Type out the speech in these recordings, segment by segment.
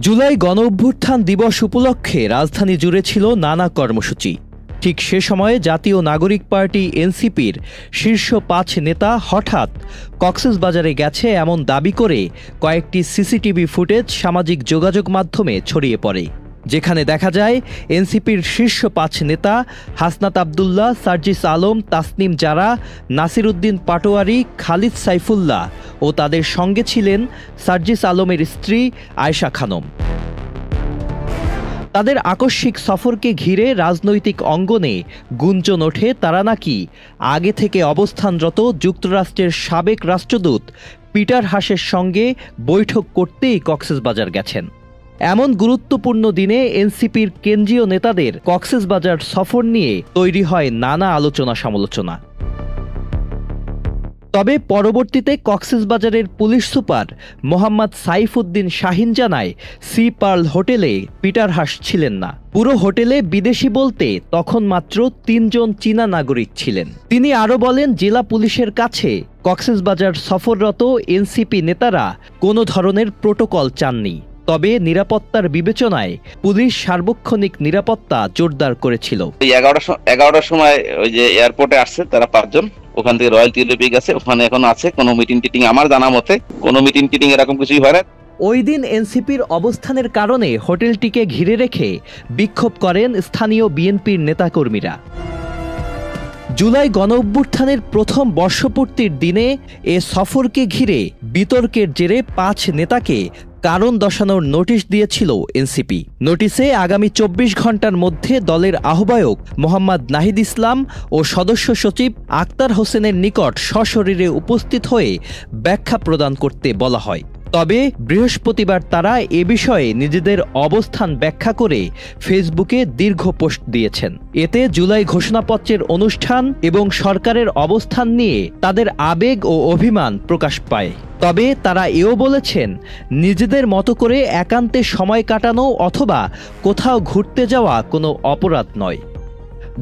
জুলাই গণঅভ্যুত্থান দিবস উপলক্ষে রাজধানী জুড়ে ছিল নানা কর্মসূচি। ঠিক সে সময়ে জাতীয় নাগরিক পার্টি এনসিপির শীর্ষ ৫ নেতা হঠাৎ কক্সবাজারে গেছে এমন দাবি করে কয়েকটি সিসিটিভি ফুটেজ সামাজিক যোগাযোগ মাধ্যমে ছড়িয়ে পড়ে, যেখানে দেখা যায় এনসিপির শীর্ষ ৫ নেতা হাসনাত আবদুল্লাহ, সার্জিস আলম, তাসনিম জারা, নাসির উদ্দিন পাটোয়ারি, খালিদ সাইফুল্লাহ ও তাদের সঙ্গে ছিলেন সার্জিস আলমের স্ত্রী আয়েশা খানম। তাদের আকস্মিক সফরকে ঘিরে রাজনৈতিক অঙ্গনে গুঞ্জন ওঠে তারা নাকি আগে থেকে অবস্থানরত যুক্তরাষ্ট্রের সাবেক রাষ্ট্রদূত পিটার হাসের সঙ্গে বৈঠক করতেই কক্সবাজার গেছেন। এমন গুরুত্বপূর্ণ দিনে এনসিপির কেন্দ্রীয় নেতাদের কক্সবাজার সফর নিয়ে তৈরি হয় নানা আলোচনা সমালোচনা। তবে পরবর্তীতে কক্সবাজারের পুলিশ সুপার মোহাম্মদ সাইফ উদ্দিন শাহিন জানায়, সি পার্ল হোটেলে পিটার হাস ছিলেন না। পুরো হোটেলে বিদেশি বলতে তখন মাত্র ৩ জন চীনা নাগরিক ছিলেন। তিনি আরও বলেন, জেলা পুলিশের কাছে কক্সবাজার সফররত এনসিপি নেতারা কোনো ধরনের প্রোটোকল চাননি, তবে নিরাপত্তার বিবেচনায় পুলিশ সার্বক্ষণিক নিরাপত্তা জোরদার করেছিল। 11টার সময় ওই যে এয়ারপোর্টে আসছে তারা 5 জন, ওখান থেকে রয়্যাল টিউলিপ গেছে, ওখানে এখন আছে। কোনো মিটিং টিটিং আমার জানা মতে কোনো মিটিং টিটিং এরকম কিছুই হয় না। ওই দিন এনসিপির অবস্থানের কারণে হোটেলটিকে ঘিরে রেখে বিক্ষোভ করেন স্থানীয় বিএনপির নেতাকর্মীরা। জুলাই গণঅভ্যুত্থানের প্রথম বর্ষপূর্তির দিনে এ সফরকে ঘিরে বিতর্কের জেরে 5 নেতাকে কারণ দর্শানোর নোটিশ দিয়েছিল এনসিপি। নোটিশে আগামী 24 ঘন্টার মধ্যে দলের আহ্বায়ক মোহাম্মদ নাহিদ ইসলাম ও সদস্য সচিব আক্তার হোসেনের নিকট সশরীরে উপস্থিত হয়ে ব্যাখ্যা প্রদান করতে বলা হয়। তবে বৃহস্পতিবার তারা এ বিষয়ে নিজেদের অবস্থান ব্যাখ্যা করে ফেসবুকে দীর্ঘ পোস্ট দিয়েছেন। এতে জুলাই ঘোষণাপত্রের অনুষ্ঠান এবং সরকারের অবস্থান নিয়ে তাদের আবেগ ও অভিমান প্রকাশ পায়। তবে তারা এও বলেছেন, নিজেদের মতো করে একান্তে সময় কাটানো অথবা কোথাও ঘুরতে যাওয়া কোনো অপরাধ নয়।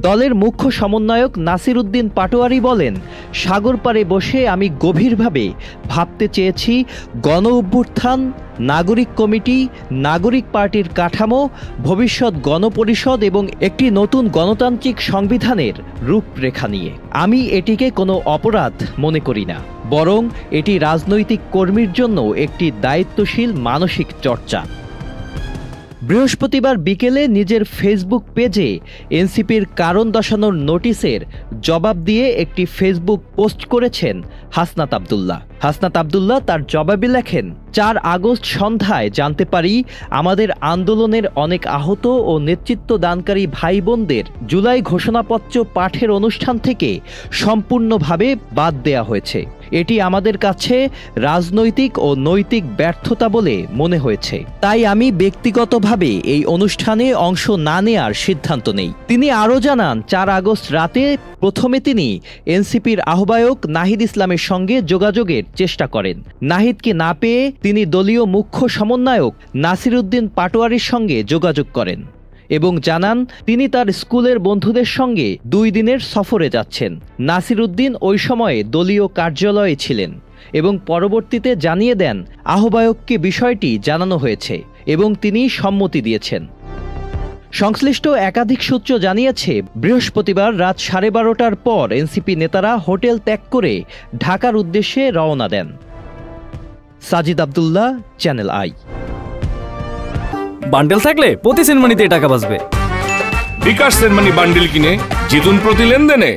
দলের মুখ্য সমন্বয়ক নাসির উদ্দিন পাটোয়ারি বলেন, সাগর পাড়ে বসে আমি গভীরভাবে ভাবতে চেয়েছি গণ অভ্যুত্থান, নাগরিক কমিটি, নাগরিক পার্টির কাঠামো, ভবিষ্যৎ গণপরিষদ এবং একটি নতুন গণতান্ত্রিক সংবিধানের রূপরেখা নিয়ে। আমি এটিকে কোনো অপরাধ মনে করি না, বরং এটি রাজনৈতিক কর্মীর জন্য একটি দায়িত্বশীল মানসিক চর্চা। বৃহস্পতিবার বিকেলে নিজের ফেসবুক পেজে এনসিপির কারণ দর্শানোর নোটিশের জবাব দিয়ে একটি ফেসবুক পোস্ট করেছেন হাসনাত আবদুল্লাহ। হাসনাত আবদুল্লাহ তার জবাবে লেখেন, 4 আগস্ট সন্ধ্যায় জানতে পারি আমাদের আন্দোলনের অনেক আহত ও নেতৃত্ব দানকারী ভাই বোনদের জুলাই ঘোষণাপত্র পাঠের অনুষ্ঠান থেকে সম্পূর্ণভাবে বাদ দেয়া হয়েছে। এটি আমাদের কাছে রাজনৈতিক ও নৈতিক ব্যর্থতা বলে মনে হয়েছে। তাই আমি ব্যক্তিগতভাবে এই অনুষ্ঠানে অংশ না নেয়ার সিদ্ধান্ত নেই। তিনি আরও জানান, 4 আগস্ট রাতে প্রথমে তিনি এনসিপির আহ্বায়ক নাহিদ ইসলামের সঙ্গে যোগাযোগের চেষ্টা করেন। নাহিদকে না পেয়ে তিনি দলীয় মুখ্য সমন্বয়ক নাসির উদ্দিন পাটোয়ারির সঙ্গে যোগাযোগ করেন এবং জানান তিনি তার স্কুলের বন্ধুদের সঙ্গে 2 দিনের সফরে যাচ্ছেন। নাসির উদ্দিন ওই সময়ে দলীয় কার্যালয়ে ছিলেন এবং পরবর্তীতে জানিয়ে দেন আহ্বায়ককে বিষয়টি জানানো হয়েছে এবং তিনি সম্মতি দিয়েছেন। সংশ্লিষ্ট একাধিক সূত্র জানিয়েছে, বৃহস্পতিবার রাত 12:30টার পর এনসিপি নেতারা হোটেল ত্যাগ করে ঢাকার উদ্দেশ্যে রওনা দেন। Sajid Abdullah, channel I. বান্ডেল থাকলে প্রতি সেনমানিতে টাকা বাঁচবে। বিকাশ সেনমানি বান্ডেল কিনে জিতুন প্রতি লেনদেনে।